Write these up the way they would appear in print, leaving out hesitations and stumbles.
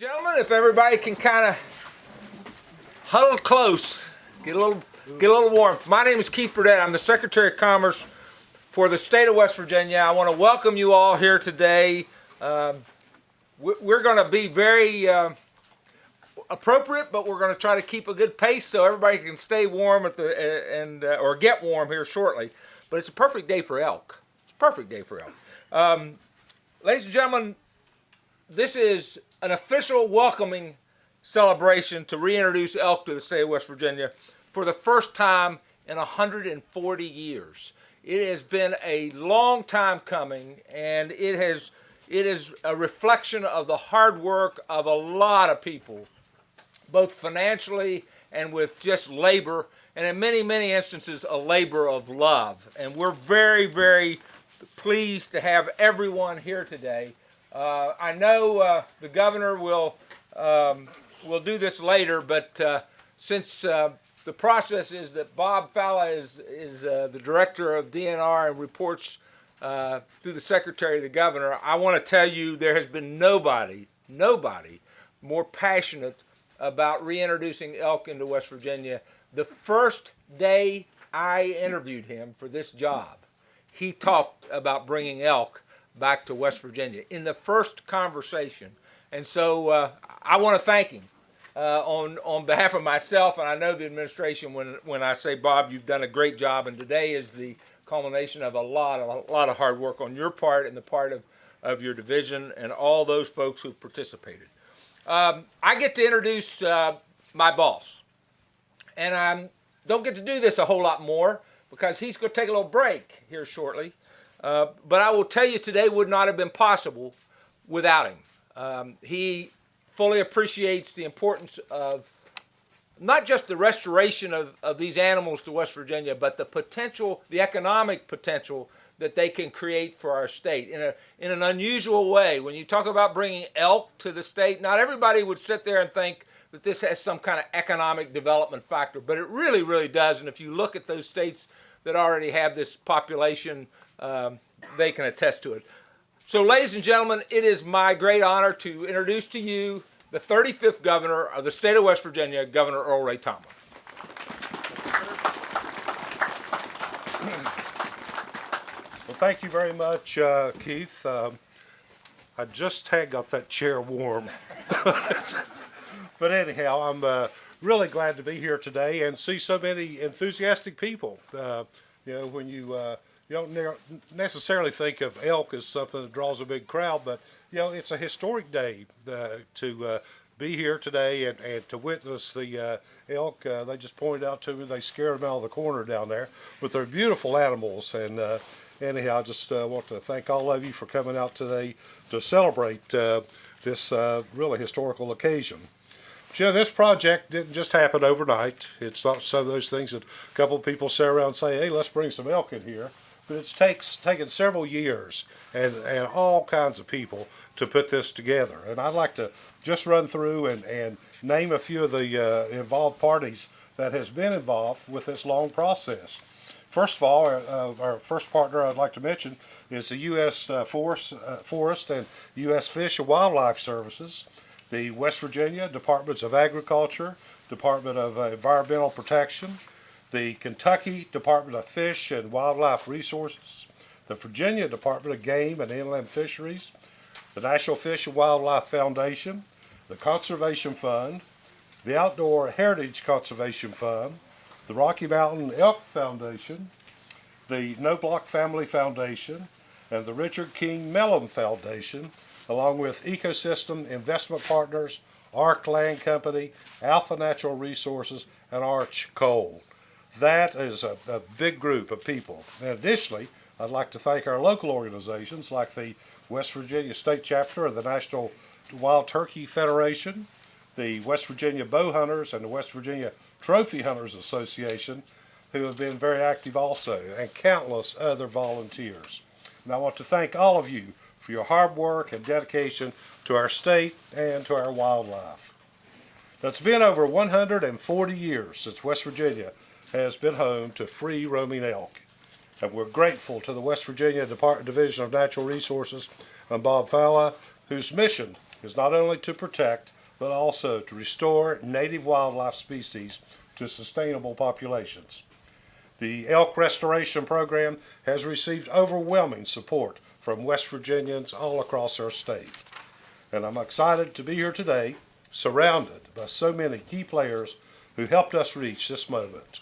Gentlemen, if everybody can kind of huddle close, get a little warm. My name is Keith Burdett. I'm the Secretary of Commerce for the state of West Virginia. I want to welcome you all here today. We're going to be very appropriate, but we're going to try to keep a good pace so everybody can stay warm or get warm here shortly. But it's a perfect day for elk. It's a perfect day for elk. Ladies and gentlemen, this is an official welcoming celebration to reintroduce elk to the state of West Virginia for the first time in 140 years. It has been a long time coming, and it is a reflection of the hard work of a lot of people, both financially and with just labor, and in many, many instances, a labor of love. And we're very, very pleased to have everyone here today. I know the governor will do this later, but since the process is that Bob Fowler is the director of DNR and reports through the secretary to the governor, I want to tell you there has been nobody more passionate about reintroducing elk into West Virginia. The first day I interviewed him for this job, he talked about bringing elk back to West Virginia in the first conversation. And so I want to thank him on behalf of myself, and I know the administration when I say, Bob, you've done a great job, and today is the culmination of a lot of hard work on your part and the part of your division and all those folks who participated. I get to introduce my boss, and I don't get to do this a whole lot more because he's going to take a little break here shortly. But I will tell you today would not have been possible without him. He fully appreciates the importance of not just the restoration of these animals to West Virginia, but the potential, the economic potential that they can create for our state in an unusual way. When you talk about bringing elk to the state, not everybody would sit there and think that this has some kind of economic development factor, but it really, really does. And if you look at those states that already have this population, they can attest to it. So, ladies and gentlemen, it is my great honor to introduce to you the 35th governor of the state of West Virginia, Governor Earl Ray Tomblin. Well, thank you very much, Keith. I just got that chair warm. But anyhow, I'm really glad to be here today and see so many enthusiastic people. When you don't necessarily think of elk as something that draws a big crowd, but it's a historic day to be here today and to witness the elk. They just pointed out to me they scared them out of the corner down there, but they're beautiful animals. And anyhow, I just want to thank all of you for coming out today to celebrate this really historical occasion. But, this project didn't just happen overnight. It's not some of those things that a couple of people sit around and say, hey, let's bring some elk in here. But it's taken several years and all kinds of people to put this together. And I'd like to just run through and name a few of the involved parties that has been involved with this long process. First of all, our first partner I'd like to mention is the U.S. Forest and U.S. Fish and Wildlife Services, the West Virginia Departments of Agriculture, Department of Environmental Protection, the Kentucky Department of Fish and Wildlife Resources, the Virginia Department of Game and Inland Fisheries, the National Fish and Wildlife Foundation, the Conservation Fund, the Outdoor Heritage Conservation Fund, the Rocky Mountain Elk Foundation, the No Block Family Foundation, and the Richard King Mellon Foundation, along with Ecosystem Investment Partners, Arc Land Company, Alpha Natural Resources, and Arch Coal. That is a big group of people. And additionally, I'd like to thank our local organizations like the West Virginia State Chapter of the National Wild Turkey Federation, the West Virginia Bow Hunters, and the West Virginia Trophy Hunters Association, who have been very active also, and countless other volunteers. And I want to thank all of you for your hard work and dedication to our state and to our wildlife. Now, it's been over 140 years since West Virginia has been home to free roaming elk. And we're grateful to the West Virginia Division of Natural Resources and Bob Fowler, whose mission is not only to protect, but also to restore native wildlife species to sustainable populations. The elk restoration program has received overwhelming support from West Virginians all across our state. And I'm excited to be here today, surrounded by so many key players who helped us reach this moment.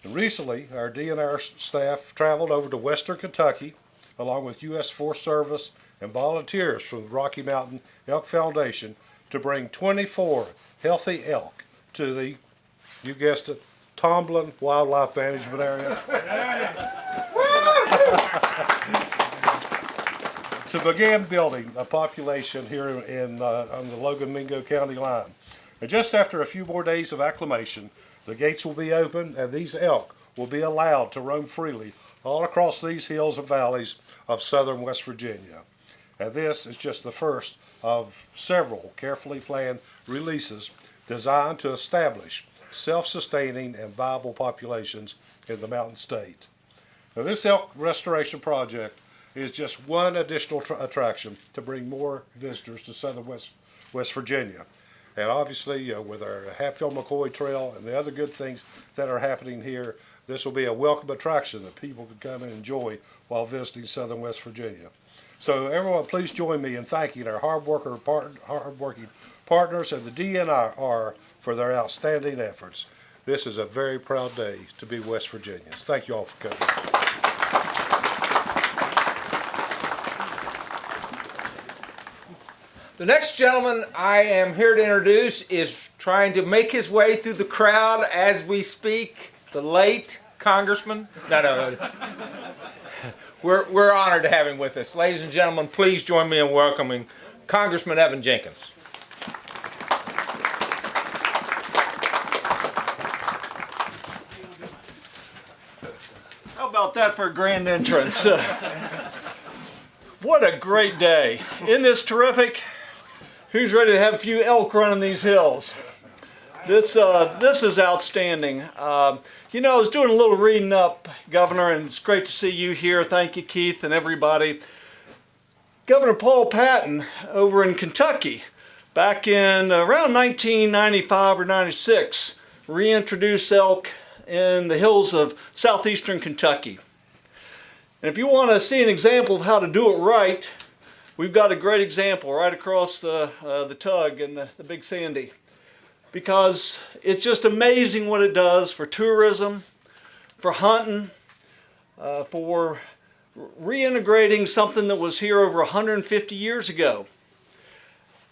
And recently, our DNR staff traveled over to Western Kentucky, along with U.S. Forest Service and volunteers from the Rocky Mountain Elk Foundation, to bring 24 healthy elk to the, you guessed it, Tomblin Wildlife Management Area. To begin building a population here on the Logan-Mingo County line. And just after a few more days of acclimation, the gates will be open and these elk will be allowed to roam freely all across these hills and valleys of southern West Virginia. And this is just the first of several carefully planned releases designed to establish self-sustaining and viable populations in the Mountain State. Now, this elk restoration project is just one additional attraction to bring more visitors to southern West Virginia. And obviously, with our Hatfield-McCoy Trail and the other good things that are happening here, this will be a welcome attraction that people can come and enjoy while visiting southern West Virginia. So everyone, please join me in thanking our hardworking partners and the DNR for their outstanding efforts. This is a very proud day to be West Virginians. Thank you all for coming. The next gentleman I am here to introduce is trying to make his way through the crowd as we speak, the late Congressman. No. We're honored to have him with us. Ladies and gentlemen, please join me in welcoming Congressman Evan Jenkins. How about that for a grand entrance? What a great day. Isn't this terrific? Who's ready to have a few elk running these hills? This is outstanding. You know, I was doing a little reading up, Governor, and it's great to see you here. Thank you, Keith, and everybody. Governor Paul Patton over in Kentucky, back in around 1995 or 96, reintroduced elk in the hills of southeastern Kentucky. And if you want to see an example of how to do it right, we've got a great example right across the Tug and the Big Sandy. Because it's just amazing what it does for tourism, for hunting, for reintegrating something that was here over 150 years ago.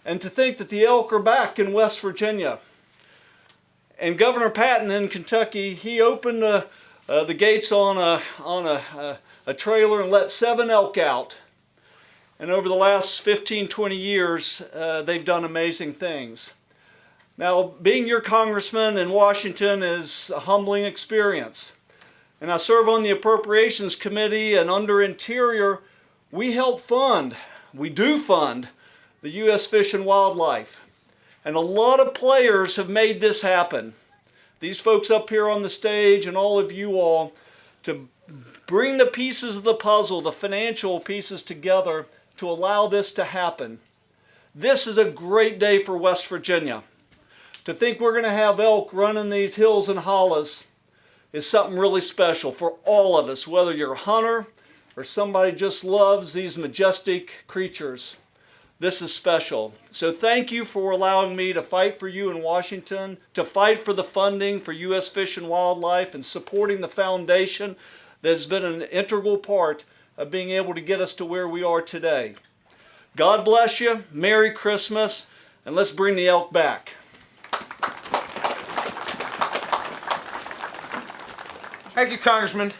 And to think that the elk are back in West Virginia. And Governor Patton in Kentucky, he opened the gates on a trailer and let 7 elk out. And over the last 15, 20 years, they've done amazing things. Now, being your congressman in Washington is a humbling experience. And I serve on the Appropriations Committee, and under Interior, we do fund the U.S. Fish and Wildlife. And a lot of players have made this happen. These folks up here on the stage and all of you all, to bring the pieces of the puzzle, the financial pieces together to allow this to happen. This is a great day for West Virginia. To think we're going to have elk running these hills and hollows is something really special for all of us, whether you're a hunter or somebody just loves these majestic creatures. This is special. So thank you for allowing me to fight for you in Washington, to fight for the funding for U.S. Fish and Wildlife and supporting the foundation that has been an integral part of being able to get us to where we are today. God bless you, Merry Christmas, and let's bring the elk back. Thank you, Congressman.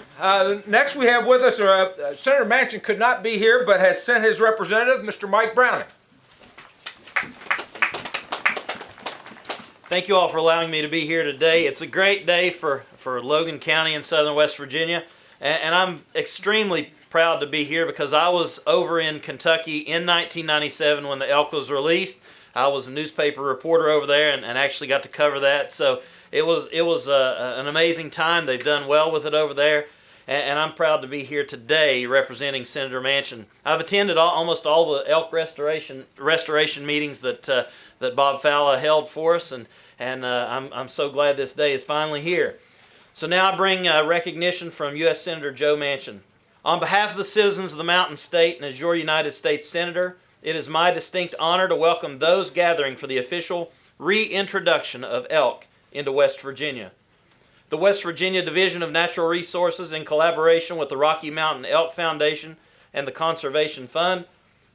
Next we have with us, Senator Manchin could not be here, but has sent his representative, Mr. Mike Browning. Thank you all for allowing me to be here today. It's a great day for Logan County in southern West Virginia, and I'm extremely proud to be here because I was over in Kentucky in 1997 when the elk was released. I was a newspaper reporter over there and actually got to cover that. So it was an amazing time. They've done well with it over there. and I'm proud to be here today representing Senator Manchin. I've attended almost all the elk restoration meetings that Bob Fowler held for us, and I'm so glad this day is finally here. So now I bring recognition from U.S. Senator Joe Manchin. On behalf of the citizens of the Mountain State and as your United States Senator, it is my distinct honor to welcome those gathering for the official reintroduction of elk into West Virginia. The West Virginia Division of Natural Resources, in collaboration with the Rocky Mountain Elk Foundation and the Conservation Fund,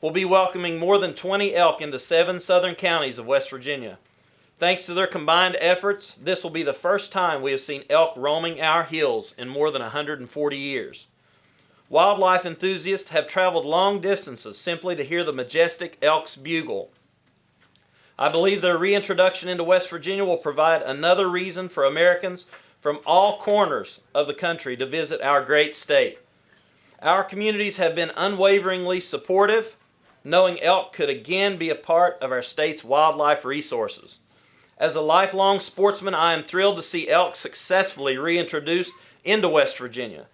will be welcoming more than 20 elk into 7 southern counties of West Virginia. Thanks to their combined efforts, this will be the first time we have seen elk roaming our hills in more than 140 years. Wildlife enthusiasts have traveled long distances simply to hear the majestic elk's bugle. I believe their reintroduction into West Virginia will provide another reason for Americans from all corners of the country to visit our great state. Our communities have been unwaveringly supportive, knowing elk could again be a part of our state's wildlife resources. As a lifelong sportsman, I am thrilled to see elk successfully reintroduced into West Virginia.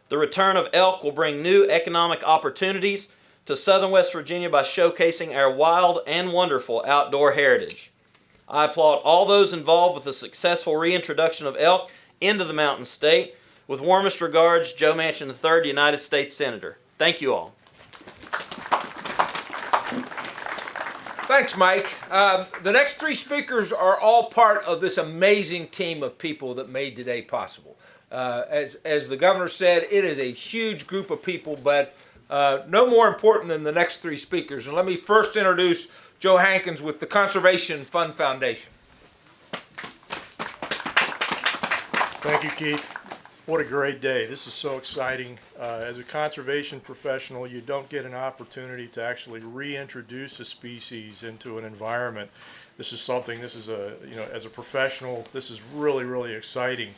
The return of elk will bring new economic opportunities to southern West Virginia by showcasing our wild and wonderful outdoor heritage. I applaud all those involved with the successful reintroduction of elk into the Mountain State. With warmest regards, Joe Manchin III, United States Senator. Thank you all. Thanks, Mike. The next 3 speakers are all part of this amazing team of people that made today possible. As the governor said, it is a huge group of people, but no more important than the next 3 speakers. And let me first introduce Joe Hankins with the Conservation Fund Foundation. Thank you, Keith. What a great day. This is so exciting. As a conservation professional, you don't get an opportunity to actually reintroduce a species into an environment. This is as a professional, this is really, really exciting.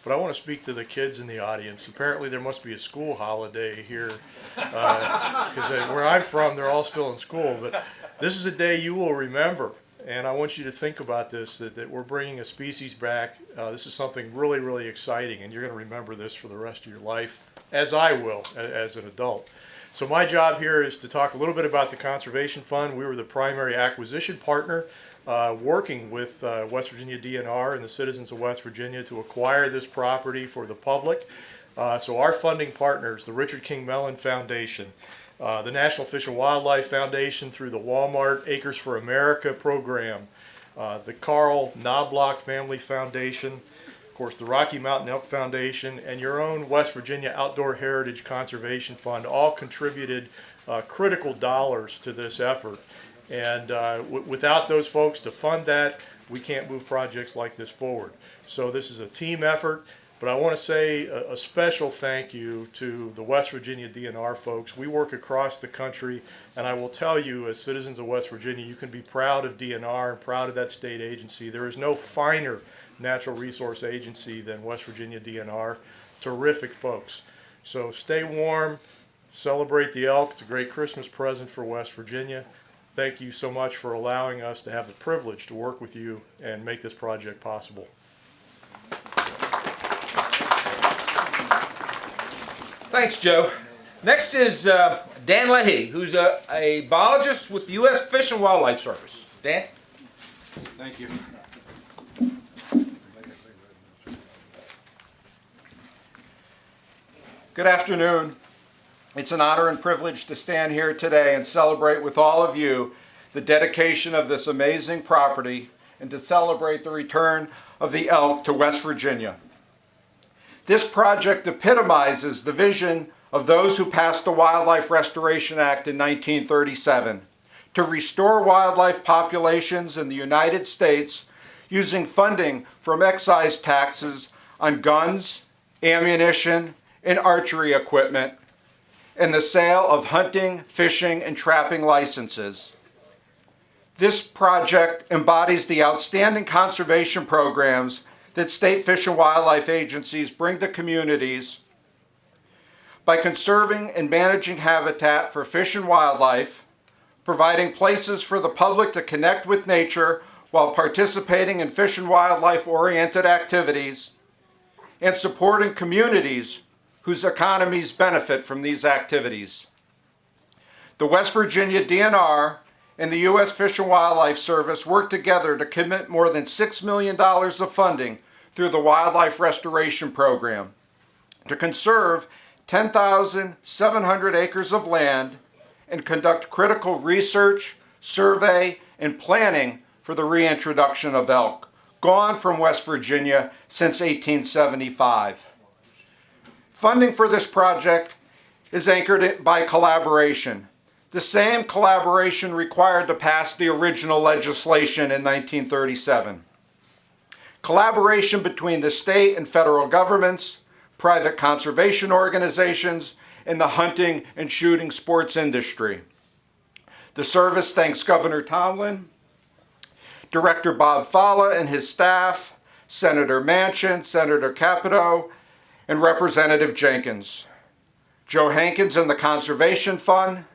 But I want to speak to the kids in the audience. Apparently there must be a school holiday here, because where I'm from, they're all still in school. But this is a day you will remember, and I want you to think about this, that we're bringing a species back. This is something really, really exciting, and you're going to remember this for the rest of your life, as I will as an adult. So my job here is to talk a little bit about the Conservation Fund. We were the primary acquisition partner working with West Virginia DNR and the citizens of West Virginia to acquire this property for the public. So our funding partners, the Richard King Mellon Foundation, the National Fish and Wildlife Foundation through the Walmart Acres for America program, the Carl Knobloch Family Foundation, of course the Rocky Mountain Elk Foundation, and your own West Virginia Outdoor Heritage Conservation Fund all contributed critical dollars to this effort. And without those folks to fund that, we can't move projects like this forward. So this is a team effort, but I want to say a special thank you to the West Virginia DNR folks. We work across the country, and I will tell you, as citizens of West Virginia, you can be proud of DNR and proud of that state agency. There is no finer natural resource agency than West Virginia DNR. Terrific folks. So stay warm, celebrate the elk. It's a great Christmas present for West Virginia. Thank you so much for allowing us to have the privilege to work with you and make this project possible. Thanks, Joe. Next is Dan Leahy, who's a biologist with the U.S. Fish and Wildlife Service. Dan? Thank you. Good afternoon. It's an honor and privilege to stand here today and celebrate with all of you the dedication of this amazing property and to celebrate the return of the elk to West Virginia. This project epitomizes the vision of those who passed the Wildlife Restoration Act in 1937 to restore wildlife populations in the United States using funding from excise taxes on guns, ammunition, and archery equipment, and the sale of hunting, fishing, and trapping licenses. This project embodies the outstanding conservation programs that state fish and wildlife agencies bring to communities by conserving and managing habitat for fish and wildlife, providing places for the public to connect with nature while participating in fish and wildlife-oriented activities, and supporting communities whose economies benefit from these activities. The West Virginia DNR and the U.S. Fish and Wildlife Service worked together to commit more than $6 million of funding through the Wildlife Restoration Program to conserve 10,700 acres of land and conduct critical research, survey, and planning for the reintroduction of elk, gone from West Virginia since 1875. Funding for this project is anchored by collaboration, the same collaboration required to pass the original legislation in 1937. Collaboration between the state and federal governments, private conservation organizations, and the hunting and shooting sports industry. The service thanks Governor Tomblin, Director Bob Fowler and his staff, Senator Manchin, Senator Capito, and Representative Jenkins, Joe Hankins and the Conservation Fund,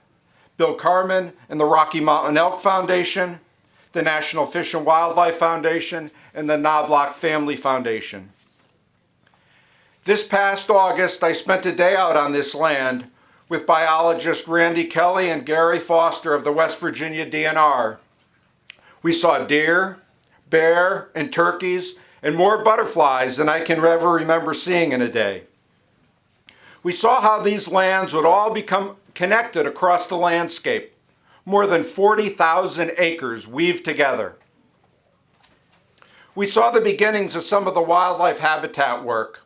Bill Carmen and the Rocky Mountain Elk Foundation, the National Fish and Wildlife Foundation, and the Knobloch Family Foundation. This past August, I spent a day out on this land with biologist Randy Kelly and Gary Foster of the West Virginia DNR. We saw deer, bear, and turkeys, and more butterflies than I can ever remember seeing in a day. We saw how these lands would all become connected across the landscape. More than 40,000 acres weaved together. We saw the beginnings of some of the wildlife habitat work.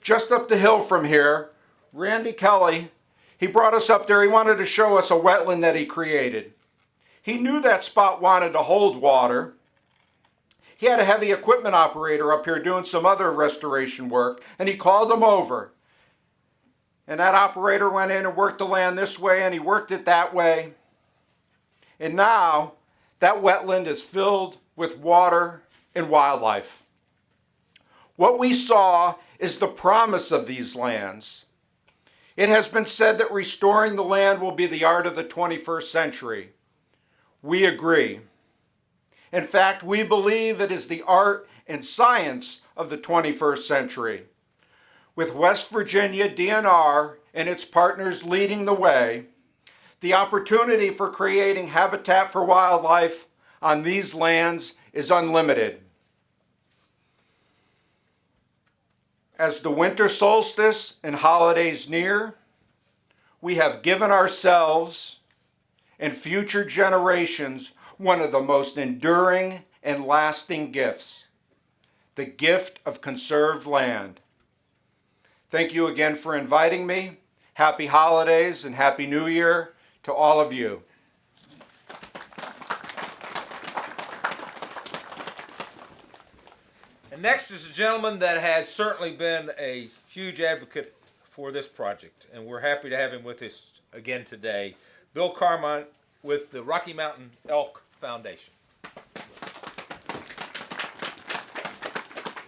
Just up the hill from here, Randy Kelly, he brought us up there. He wanted to show us a wetland that he created. He knew that spot wanted to hold water. He had a heavy equipment operator up here doing some other restoration work, and he called him over. And that operator went in and worked the land this way, and he worked it that way. And now, that wetland is filled with water and wildlife. What we saw is the promise of these lands. It has been said that restoring the land will be the art of the 21st century. We agree. In fact, we believe it is the art and science of the 21st century. With West Virginia DNR and its partners leading the way, the opportunity for creating habitat for wildlife on these lands is unlimited. As the winter solstice and holidays near, we have given ourselves and future generations one of the most enduring and lasting gifts, the gift of conserved land. Thank you again for inviting me. Happy holidays and Happy New Year to all of you. And next is a gentleman that has certainly been a huge advocate for this project, and we're happy to have him with us again today. Bill Carmen with the Rocky Mountain Elk Foundation.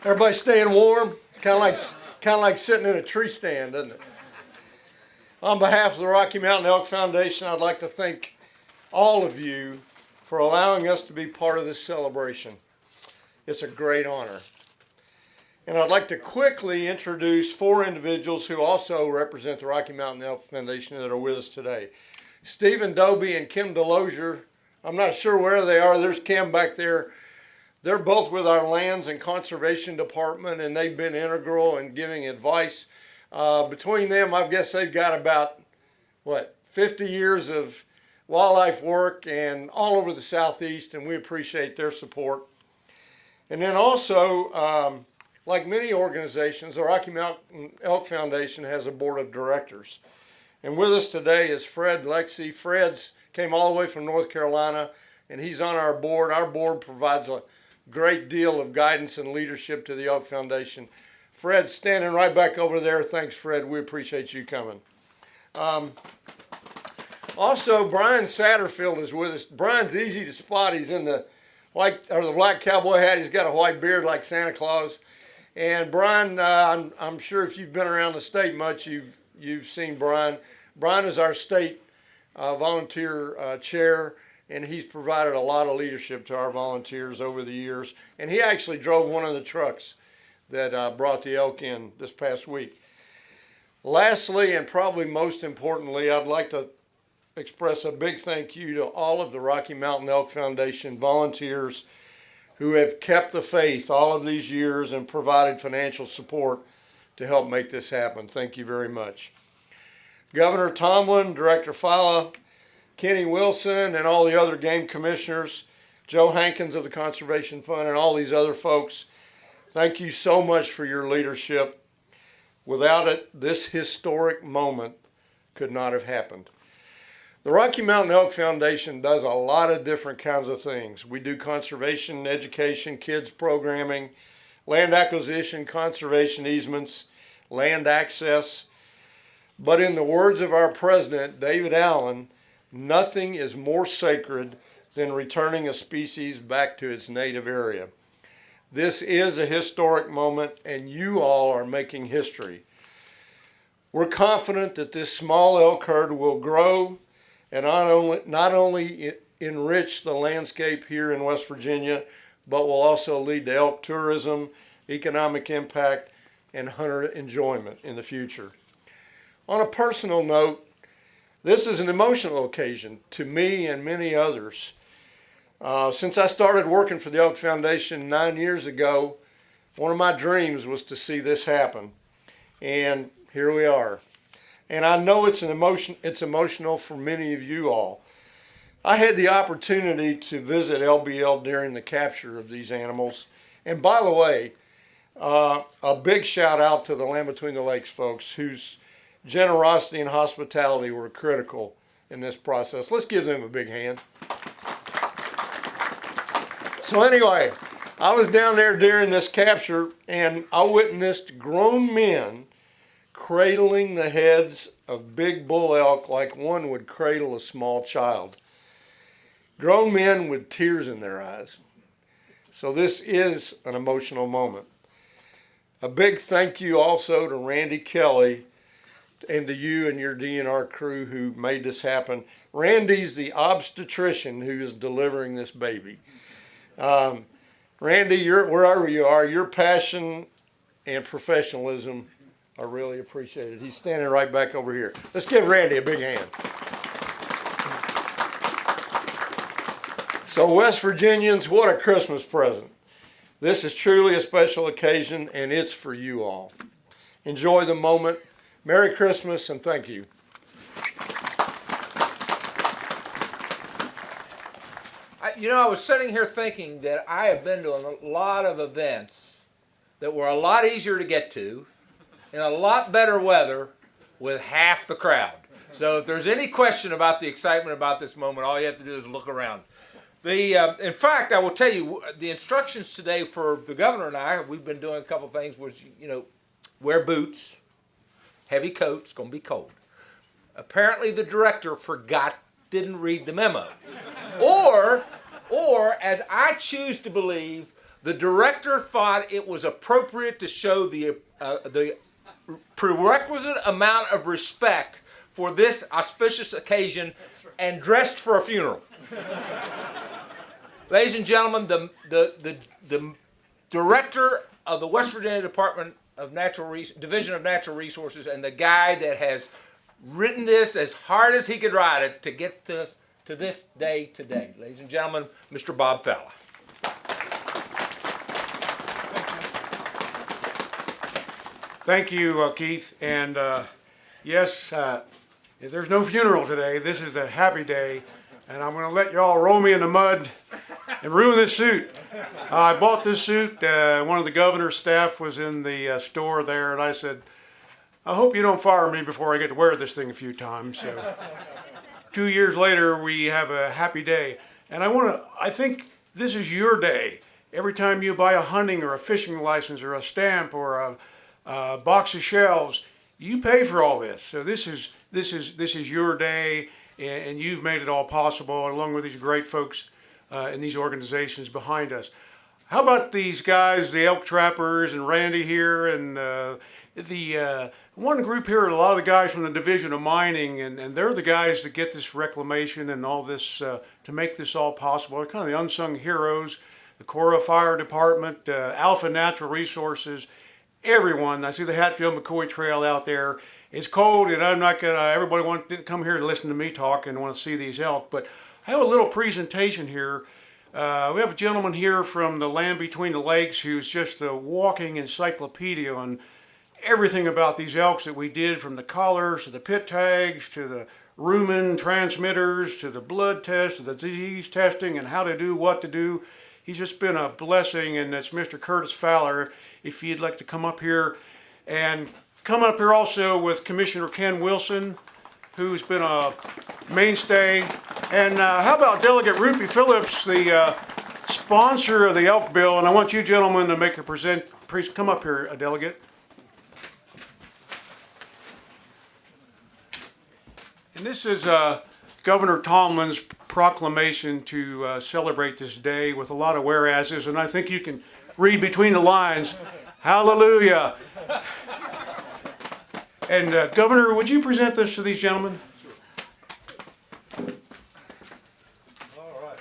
Everybody staying warm? It's kind of like sitting in a tree stand, isn't it? On behalf of the Rocky Mountain Elk Foundation, I'd like to thank all of you for allowing us to be part of this celebration. It's a great honor. And I'd like to quickly introduce 4 individuals who also represent the Rocky Mountain Elk Foundation that are with us today. Stephen Dobie and Kim DeLozier. I'm not sure where they are. There's Kim back there. They're both with our Lands and Conservation Department, and they've been integral in giving advice. Between them, I guess they've got about, 50 years of wildlife work and all over the Southeast, and we appreciate their support. And then also, like many organizations, the Rocky Mountain Elk Foundation has a board of directors. And with us today is Fred Lexi. Fred's came all the way from North Carolina, and he's on our board. Our board provides a great deal of guidance and leadership to the Elk Foundation. Fred's standing right back over there. Thanks, Fred. We appreciate you coming. Also, Brian Satterfield is with us. Brian's easy to spot. He's in the the black cowboy hat. He's got a white beard like Santa Claus. And Brian, I'm sure if you've been around the state much, you've seen Brian. Brian is our state volunteer chair, and he's provided a lot of leadership to our volunteers over the years. And he actually drove one of the trucks that brought the elk in this past week. Lastly, and probably most importantly, I'd like to express a big thank you to all of the Rocky Mountain Elk Foundation volunteers who have kept the faith all of these years and provided financial support to help make this happen. Thank you very much. Governor Tomblin, Director Fowler, Kenny Wilson, and all the other game commissioners, Joe Hankins of the Conservation Fund, and all these other folks, thank you so much for your leadership. Without it, this historic moment could not have happened. The Rocky Mountain Elk Foundation does a lot of different kinds of things. We do conservation, education, kids programming, land acquisition, conservation easements, land access. But in the words of our president, David Allen, nothing is more sacred than returning a species back to its native area. This is a historic moment, and you all are making history. We're confident that this small elk herd will grow and not only enrich the landscape here in West Virginia, but will also lead to elk tourism, economic impact, and hunter enjoyment in the future. On a personal note, this is an emotional occasion to me and many others. Since I started working for the Elk Foundation 9 years ago, one of my dreams was to see this happen. And here we are. And I know it's emotional for many of you all. I had the opportunity to visit LBL during the capture of these animals. And by the way, a big shout out to the Land Between the Lakes folks whose generosity and hospitality were critical in this process. Let's give them a big hand. So anyway, I was down there during this capture and I witnessed grown men cradling the heads of big bull elk like one would cradle a small child. Grown men with tears in their eyes. So this is an emotional moment. A big thank you also to Randy Kelly and to you and your DNR crew who made this happen. Randy's the obstetrician who is delivering this baby. Randy, wherever you are, your passion and professionalism are really appreciated. He's standing right back over here. Let's give Randy a big hand. So West Virginians, what a Christmas present. This is truly a special occasion and it's for you all. Enjoy the moment. Merry Christmas and thank you. I was sitting here thinking that I have been to a lot of events that were a lot easier to get to in a lot better weather with half the crowd. So if there's any question about the excitement about this moment, all you have to do is look around. In fact, I will tell you, the instructions today for the governor and I, we've been doing a couple things, was, wear boots, heavy coats, going to be cold. Apparently the director didn't read the memo. Or, as I choose to believe, the director thought it was appropriate to show the prerequisite amount of respect for this auspicious occasion and dressed for a funeral. Ladies and gentlemen, the director of the West Virginia Department of Division of Natural Resources and the guy that has written this as hard as he could write it to get this to this day today. Ladies and gentlemen, Mr. Bob Fowler. Thank you, Keith. And yes, there's no funeral today. This is a happy day. And I'm going to let you all roll me in the mud and ruin this suit. I bought this suit. One of the governor's staff was in the store there, and I said, I hope you don't fire me before I get to wear this thing a few times. So 2 years later, we have a happy day. And I think this is your day. Every time you buy a hunting or a fishing license or a stamp or a box of shells, you pay for all this. So this is your day, and you've made it all possible, along with these great folks and these organizations behind us. How about these guys, the elk trappers and Randy here, and the one group here, a lot of the guys from the Division of Mining, and they're the guys that get this reclamation and all this to make this all possible. They're kind of the unsung heroes. The Cora Fire Department, Alpha Natural Resources, everyone. I see the Hatfield-McCoy Trail out there, It's cold, and I'm not gonna, everybody wants to come here to listen to me talk and want to see these elk, but I have a little presentation here. We have a gentleman here from the Land Between the Lakes who's just a walking encyclopedia on everything about these elks that we did, from the collars to the pit tags to the rumen transmitters to the blood test to the disease testing and how to do what to do. He's just been a blessing, and that's Mr. Curtis Fowler. If you'd like to come up here, and come up here also with Commissioner Ken Wilson, who's been a mainstay. And how about Delegate Rupi Phillips, the sponsor of the elk bill? And I want you gentlemen to make a please come up here, a delegate. And this is Governor Tomblin's proclamation to celebrate this day with a lot of whereases, and I think you can read between the lines. Hallelujah. And Governor, would you present this to these gentlemen? All right.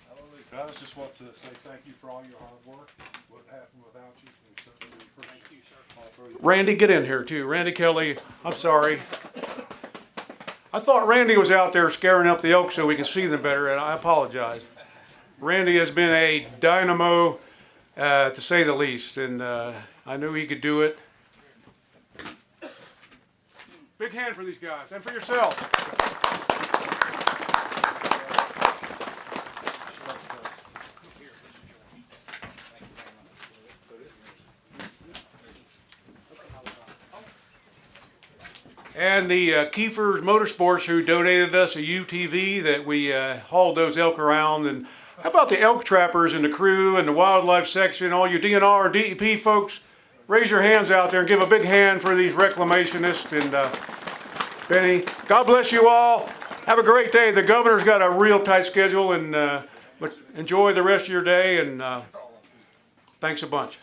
Hallelujah. I just want to say thank you for all your hard work. Wouldn't happen without you. We certainly appreciate you, sir. Randy, get in here too. Randy Kelly, I'm sorry. I thought Randy was out there scaring up the elk so we could see them better, and I apologize. Randy has been a dynamo, to say the least, and I knew he could do it. Big hand for these guys, and for yourself. And the Kiefer's Motorsports, who donated us a UTV that we hauled those elk around. And how about the elk trappers and the crew and the wildlife section, all you DNR and DEP folks? Raise your hands out there and give a big hand for these reclamationists. And Benny, God bless you all. Have a great day. The governor's got a real tight schedule, and but enjoy the rest of your day, and thanks a bunch.